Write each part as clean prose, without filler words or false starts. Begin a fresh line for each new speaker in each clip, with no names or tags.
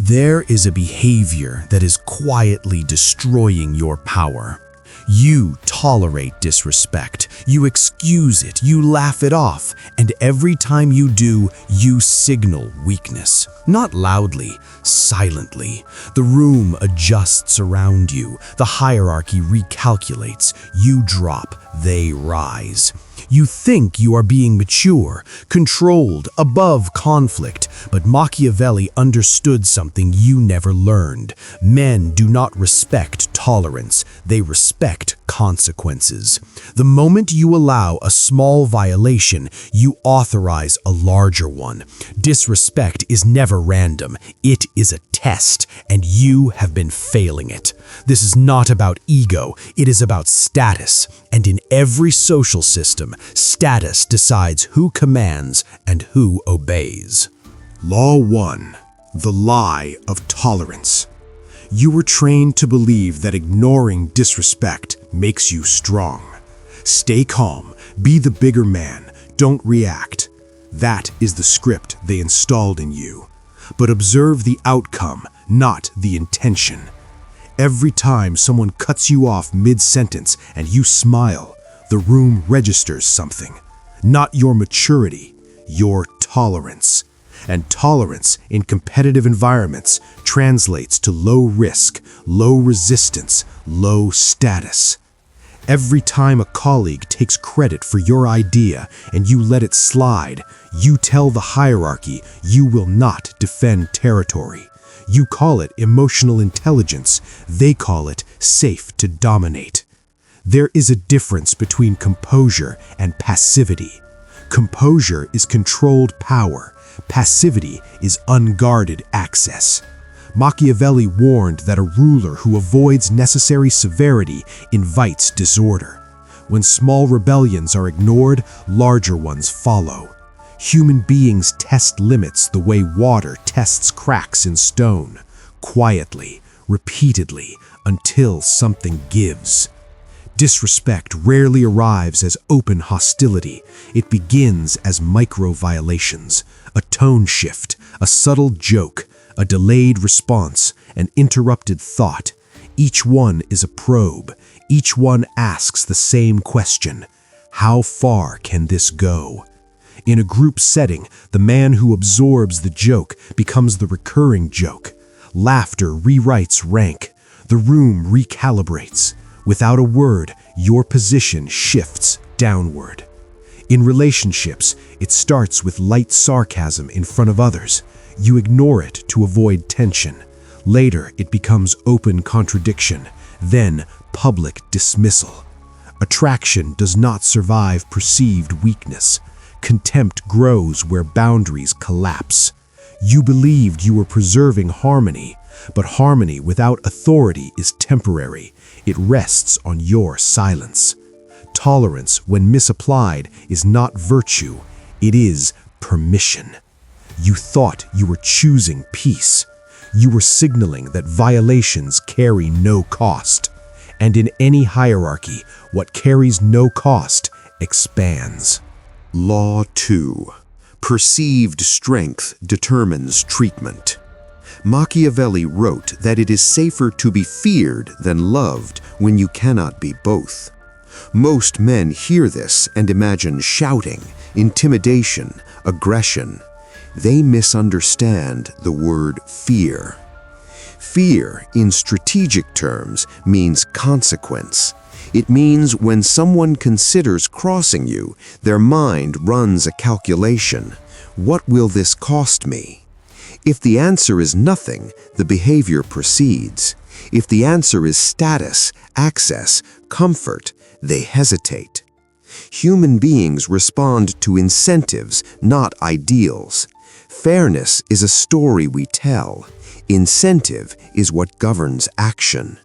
There is a behavior that is quietly destroying your power. You tolerate disrespect, you excuse it, you laugh it off, and every time you do, you signal weakness. Not loudly, silently. The room adjusts around you, the hierarchy recalculates, you drop, they rise. You think you are being mature, controlled, above conflict, but Machiavelli understood something you never learned. Men do not respect tolerance, they respect consequences. The moment you allow a small violation, you authorize a larger one. Disrespect is never random, it is a test, and you have been failing it. This is not about ego, it is about status, and in every social system, status decides who commands and who obeys.
Law 1. The lie of tolerance. You were trained to believe that ignoring disrespect makes you strong. Stay calm, be the bigger man, don't react. That is the script they installed in you. But observe the outcome, not the intention. Every time someone cuts you off mid-sentence and you smile, the room registers something. Not your maturity, your tolerance. And tolerance in competitive environments translates to low risk, low resistance, low status. Every time a colleague takes credit for your idea and you let it slide, you tell the hierarchy you will not defend territory. You call it emotional intelligence, they call it safe to dominate. There is a difference between composure and passivity. Composure is controlled power. Passivity is unguarded access. Machiavelli warned that a ruler who avoids necessary severity invites disorder. When small rebellions are ignored, larger ones follow. Human beings test limits the way water tests cracks in stone, quietly, repeatedly, until something gives. Disrespect rarely arrives as open hostility. It begins as micro-violations, a tone shift, a subtle joke, a delayed response, an interrupted thought. Each one is a probe. Each one asks the same question. How far can this go? In a group setting, the man who absorbs the joke becomes the recurring joke. Laughter rewrites rank. The room recalibrates. Without a word, your position shifts downward. In relationships, it starts with light sarcasm in front of others. You ignore it to avoid tension. Later, it becomes open contradiction, then public dismissal. Attraction does not survive perceived weakness. Contempt grows where boundaries collapse. You believed you were preserving harmony, but harmony without authority is temporary. It rests on your silence. Tolerance, when misapplied, is not virtue. It is permission. You thought you were choosing peace. You were signaling that violations carry no cost. And in any hierarchy, what carries no cost expands.
Law 2. Perceived strength determines treatment. Machiavelli wrote that it is safer to be feared than loved when you cannot be both. Most men hear this and imagine shouting, intimidation, aggression. They misunderstand the word fear. Fear, in strategic terms, means consequence. It means when someone considers crossing you, their mind runs a calculation. What will this cost me? If the answer is nothing, the behavior proceeds. If the answer is status, access, comfort, they hesitate. Human beings respond to incentives, not ideals. Fairness is a story we tell. Incentive is what governs action.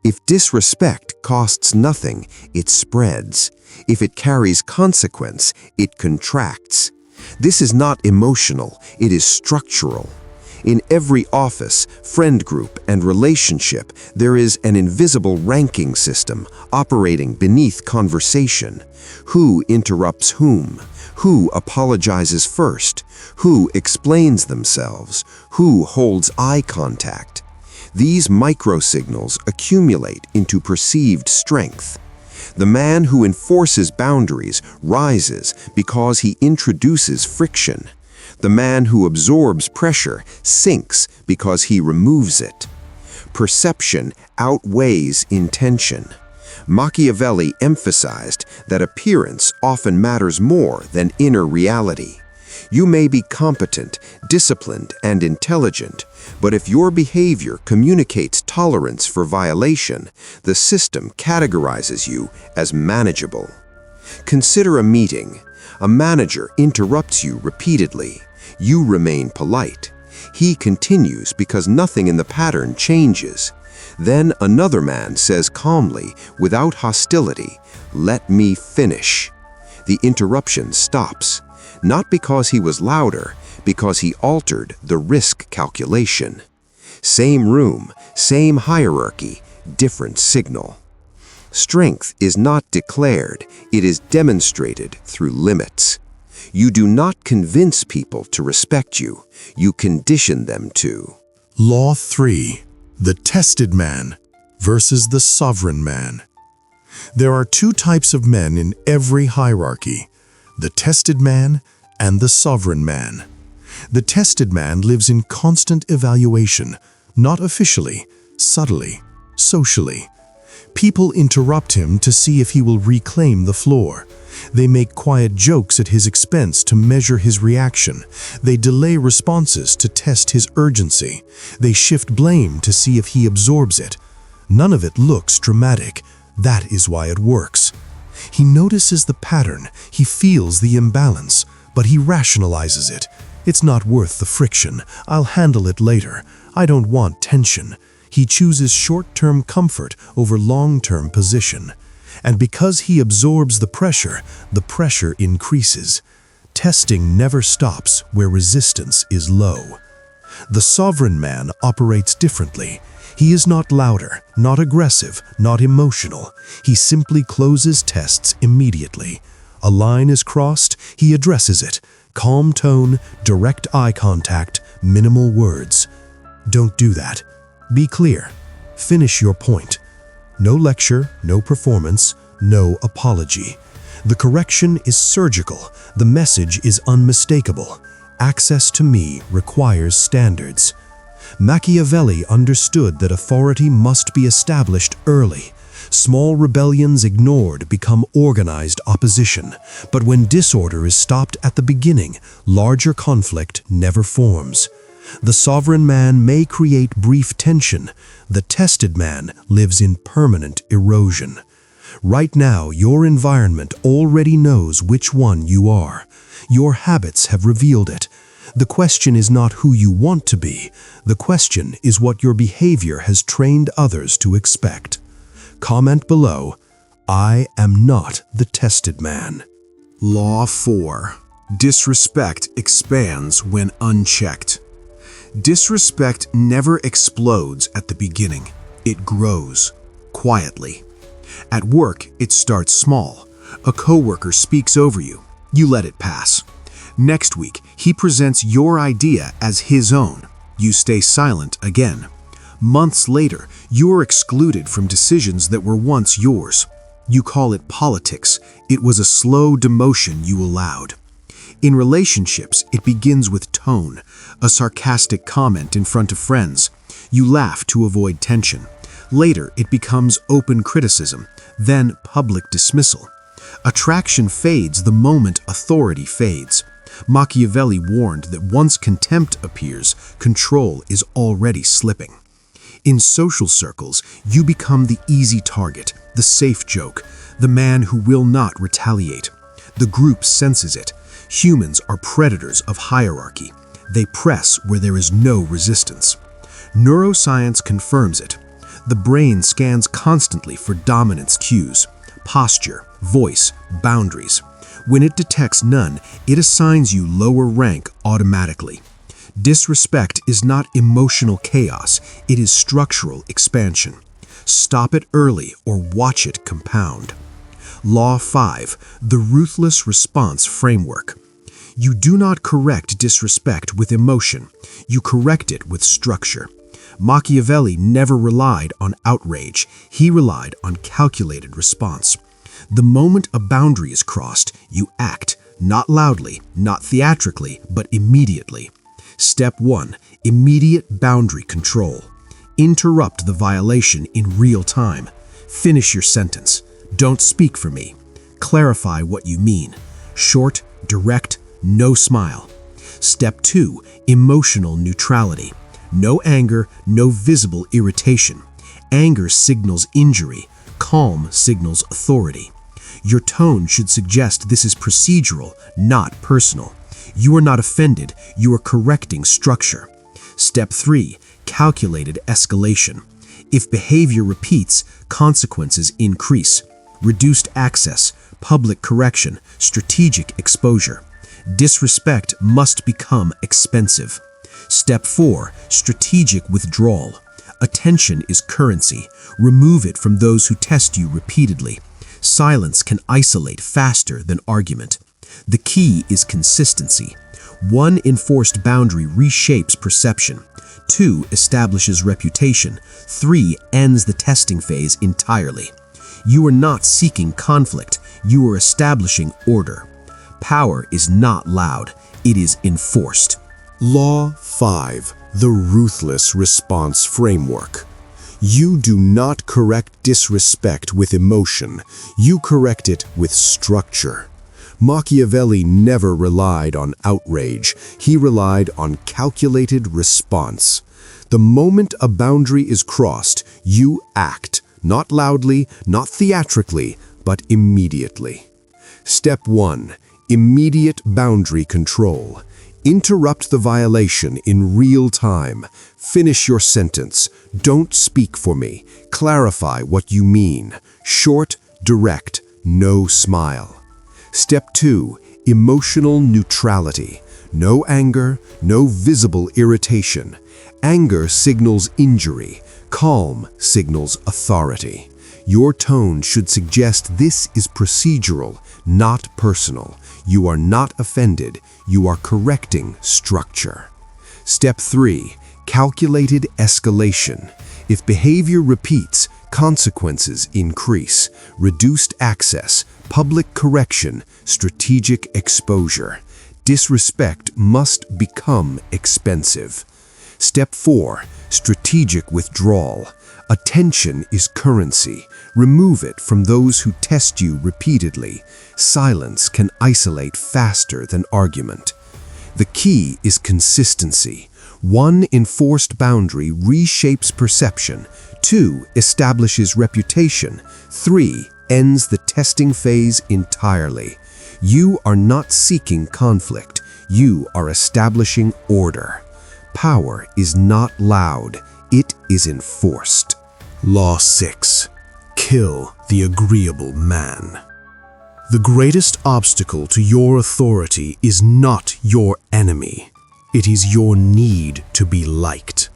If disrespect costs nothing, it spreads. If it carries consequence, it contracts. This is not emotional, it is structural. In every office, friend group, and relationship, there is an invisible ranking system operating beneath conversation. Who interrupts whom? Who apologizes first? Who explains themselves? Who holds eye contact? These microsignals accumulate into perceived strength. The man who enforces boundaries rises because he introduces friction. The man who absorbs pressure sinks because he removes it. Perception outweighs intention. Machiavelli emphasized that appearance often matters more than inner reality. You may be competent, disciplined, and intelligent, but if your behavior communicates tolerance for violation, the system categorizes you as manageable. Consider a meeting. A manager interrupts you repeatedly. You remain polite. He continues because nothing in the pattern changes. Then another man says calmly, without hostility, "Let me finish." The interruption stops, not because he was louder, because he altered the risk calculation. Same room, same hierarchy, different signal. Strength is not declared, it is demonstrated through limits. You do not convince people to respect you, you condition them to.
Law 3. The tested man versus the sovereign man. There are two types of men in every hierarchy: the tested man and the sovereign man. The tested man lives in constant evaluation, not officially, subtly, socially. People interrupt him to see if he will reclaim the floor. They make quiet jokes at his expense to measure his reaction. They delay responses to test his urgency. They shift blame to see if he absorbs it. None of it looks dramatic. That is why it works. He notices the pattern, he feels the imbalance, but he rationalizes it. It's not worth the friction. I'll handle it later. I don't want tension. He chooses short-term comfort over long-term position. And because he absorbs the pressure increases. Testing never stops where resistance is low. The sovereign man operates differently. He is not louder, not aggressive, not emotional. He simply closes tests immediately. A line is crossed, he addresses it. Calm tone, direct eye contact, minimal words. Don't do that. Be clear. Finish your point. No lecture, no performance, no apology. The correction is surgical. The message is unmistakable. Access to me requires standards. Machiavelli understood that authority must be established early. Small rebellions ignored become organized opposition. But when disorder is stopped at the beginning, larger conflict never forms. The sovereign man may create brief tension. The tested man lives in permanent erosion. Right now, your environment already knows which one you are. Your habits have revealed it. The question is not who you want to be. The question is what your behavior has trained others to expect. Comment below, I am not the tested man.
Law 4. Disrespect expands when unchecked. Disrespect never explodes at the beginning. It grows, quietly. At work, it starts small. A coworker speaks over you. You let it pass. Next week, he presents your idea as his own. You stay silent again. Months later, you're excluded from decisions that were once yours. You call it politics. It was a slow demotion you allowed. In relationships, it begins with tone, a sarcastic comment in front of friends. You laugh to avoid tension. Later, it becomes open criticism, then public dismissal. Attraction fades the moment authority fades. Machiavelli warned that once contempt appears, control is already slipping. In social circles, you become the easy target, the safe joke, the man who will not retaliate. The group senses it. Humans are predators of hierarchy. They press where there is no resistance. Neuroscience confirms it. The brain scans constantly for dominance cues, posture, voice, boundaries. When it detects none, it assigns you lower rank automatically. Disrespect is not emotional chaos, it is structural expansion. Stop it early or watch it compound. Law 5. The Ruthless Response Framework. You do not correct disrespect with emotion, you correct it with structure. Machiavelli never relied on outrage, he relied on calculated response. The moment a boundary is crossed, you act, not loudly, not theatrically, but immediately. Step 1. Immediate boundary control. Interrupt the violation in real time. Finish your sentence. Don't speak for me. Clarify what you mean. Short, direct, no smile. Step 2. Emotional neutrality. No anger, no visible irritation. Anger signals injury. Calm signals authority. Your tone should suggest this is procedural, not personal. You are not offended, you are correcting structure. Step 3. Calculated escalation. If behavior repeats, consequences increase. Reduced access, public correction, strategic exposure. Disrespect must become expensive. Step 4. Strategic withdrawal. Attention is currency. Remove it from those who test you repeatedly. Silence can isolate faster than argument. The key is consistency. 1 enforced boundary reshapes perception. 2 establishes reputation. 3 ends the testing phase entirely. You are not seeking conflict, you are establishing order. Power is not loud, it is enforced.
Law 5. The Ruthless Response Framework. You do not correct disrespect with emotion, you correct it with structure. Machiavelli never relied on outrage, he relied on calculated response. The moment a boundary is crossed, you act, not loudly, not theatrically, but immediately. Step 1. Immediate boundary control. Interrupt the violation in real time. Finish your sentence. Don't speak for me. Clarify what you mean. Short, direct, no smile. Step 2. Emotional neutrality. No anger, no visible irritation. Anger signals injury. Calm signals authority. Your tone should suggest this is procedural, not personal. You are not offended, you are correcting structure. Step 3. Calculated escalation. If behavior repeats, consequences increase. Reduced access, public correction, strategic exposure. Disrespect must become expensive. Step 4. Strategic withdrawal. Attention is currency. Remove it from those who test you repeatedly. Silence can isolate faster than argument. The key is consistency. 1 enforced boundary reshapes perception. 2 establishes reputation. 3 ends the testing phase entirely. You are not seeking conflict. You are establishing order. Power is not loud. It is enforced.
Law 6. Kill the agreeable man. The greatest obstacle to your authority is not your enemy. It is your need to be liked.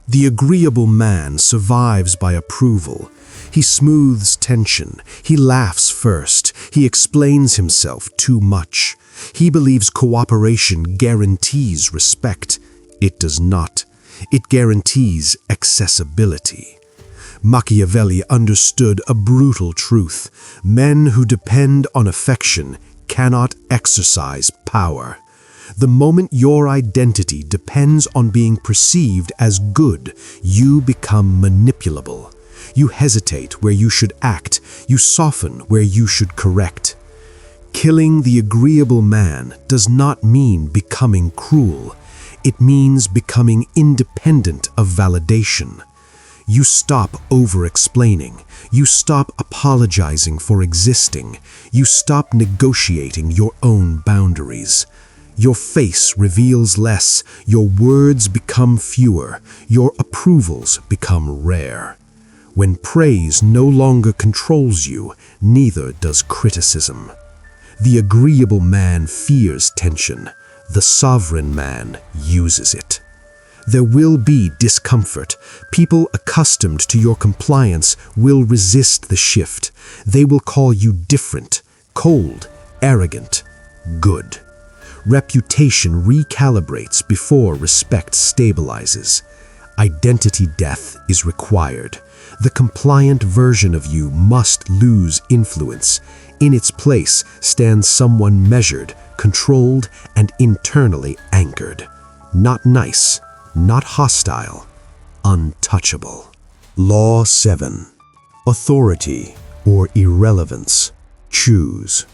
The agreeable man survives by approval. He smooths tension. He laughs first. He explains himself too much. He believes cooperation guarantees respect. It does not. It guarantees accessibility. Machiavelli understood a brutal truth. Men who depend on affection cannot exercise power. The moment your identity depends on being perceived as good, you become manipulable. You hesitate where you should act. You soften where you should correct. Killing the agreeable man does not mean becoming cruel. It means becoming independent of validation. You stop over-explaining. You stop apologizing for existing. You stop negotiating your own boundaries. Your face reveals less. Your words become fewer. Your approvals become rare. When praise no longer controls you, neither does criticism. The agreeable man fears tension. The sovereign man uses it. There will be discomfort. People accustomed to your compliance will resist the shift. They will call you different, cold, arrogant, good. Reputation recalibrates before respect stabilizes. Identity death is required. The compliant version of you must lose influence. In its place stands someone measured, controlled, and internally anchored. Not nice, not hostile, untouchable. Law 7. Authority or irrelevance. Choose.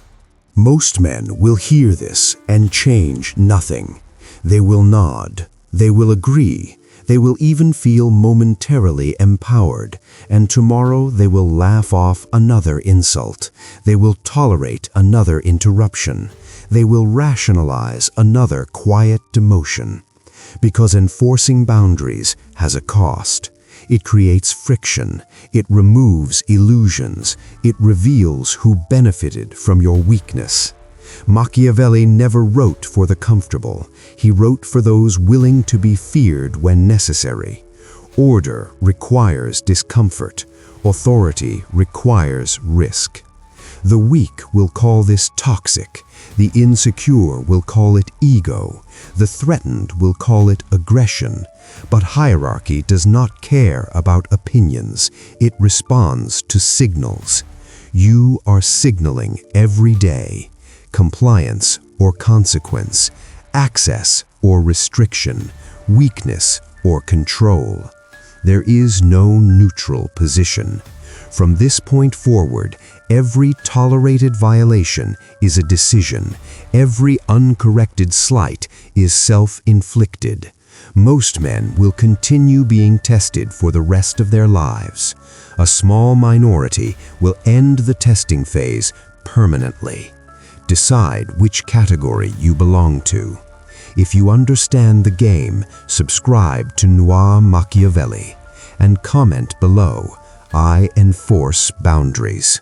Most men will hear this and change nothing. They will nod. They will agree. They will even feel momentarily empowered, and tomorrow they will laugh off another insult. They will tolerate another interruption. They will rationalize another quiet demotion. Because enforcing boundaries has a cost. It creates friction. It removes illusions. It reveals who benefited from your weakness. Machiavelli never wrote for the comfortable. He wrote for those willing to be feared when necessary. Order requires discomfort. Authority requires risk. The weak will call this toxic. The insecure will call it ego. The threatened will call it aggression. But hierarchy does not care about opinions. It responds to signals. You are signaling every day. Compliance or consequence, access or restriction, weakness or control. There is no neutral position. From this point forward, every tolerated violation is a decision. Every uncorrected slight is self-inflicted. Most men will continue being tested for the rest of their lives. A small minority will end the testing phase permanently. Decide which category you belong to. If you understand the game, subscribe to NoirMachiavelli and comment below. I enforce boundaries.